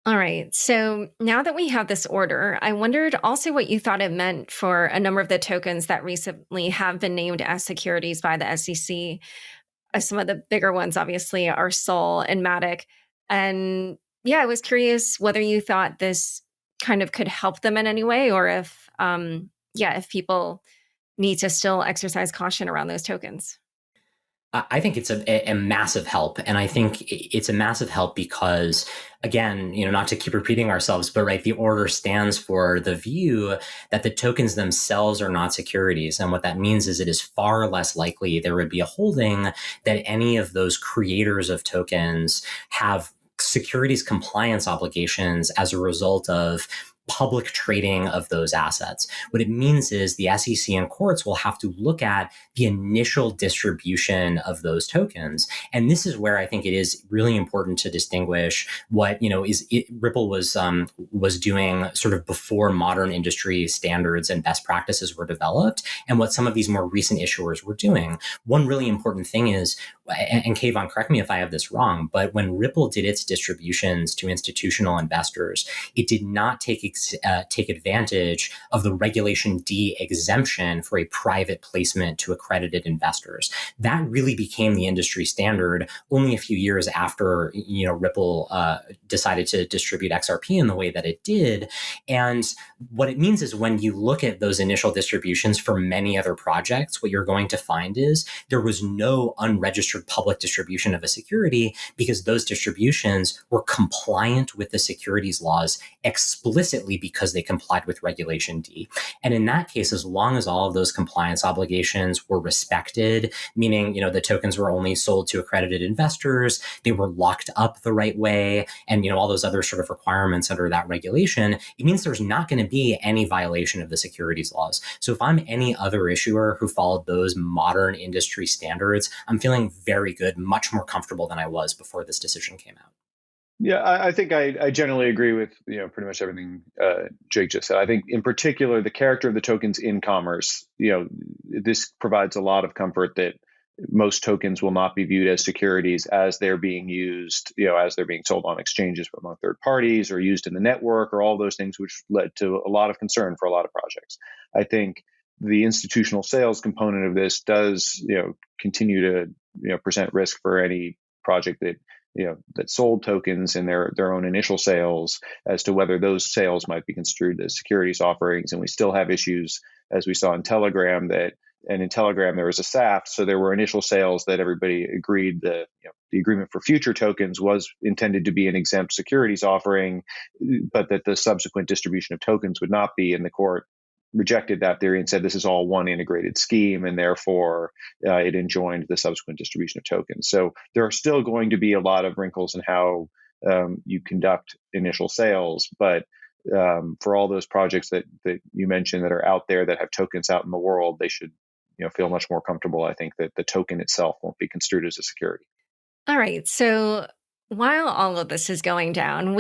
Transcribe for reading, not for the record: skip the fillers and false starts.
All right. So now that we have this order, I wondered also what you thought it meant for a number of the tokens that recently have been named as securities by the SEC. Some of the bigger ones, obviously, are Sol and Matic. And yeah, I was curious whether you thought this kind of could help them in any way, or if, yeah, if people need to still exercise caution around those tokens. I think it's a massive help. And I think it's a massive help because, again, not to keep repeating ourselves, but right, the order stands for the view that the tokens themselves are not securities. And what that means is it is far less likely there would be a holding that any of those creators of tokens have securities compliance obligations as a result of public trading of those assets. What it means is the SEC and courts will have to look at the initial distribution of those tokens. And this is where I think it is really important to distinguish what, Ripple was doing sort of before modern industry standards and best practices were developed, and what some of these more recent issuers were doing. One really important thing is, and Kayvan, correct me if I have this wrong, but when Ripple did its distributions to institutional investors, it did not take advantage of the Regulation D exemption for a private placement to accredited investors. That really became the industry standard only a few years after Ripple decided to distribute XRP in the way that it did. And what it means is when you look at those initial distributions for many other projects, what you're going to find is there was no unregistered public distribution of a security because those distributions were compliant with the securities laws explicitly because they complied with Regulation D. And in that case, as long as all of those compliance obligations were respected, meaning, the tokens were only sold to accredited investors, they were locked up the right way, and, all those other sort of requirements under that regulation, it means there's not going to be any violation of the securities laws. So if I'm any other issuer who followed those modern industry standards, I'm feeling very good, much more comfortable than I was before this decision came out. Yeah, I think I generally agree with pretty much everything Jake just said. I think in particular the character of the tokens in commerce, this provides a lot of comfort that most tokens will not be viewed as securities as they're being used, as they're being sold on exchanges among third parties or used in the network or all those things, which led to a lot of concern for a lot of projects. I think the institutional sales component of this does, continue to, present risk for any project that that sold tokens in their own initial sales as to whether those sales might be construed as securities offerings. And we still have issues, as we saw in Telegram, and in Telegram there was a SAFT, so there were initial sales that everybody agreed the agreement for future tokens was intended to be an exempt securities offering, but that the subsequent distribution of tokens would not be. And the court rejected that theory and said this is all one integrated scheme, and therefore it enjoined the subsequent distribution of tokens. So there are still going to be a lot of wrinkles in how you conduct initial sales, but for all those projects that you mentioned that are out there that have tokens out in the world, they should feel much more comfortable. I think that the token itself won't be construed as a security. All right. So while all of this is going down,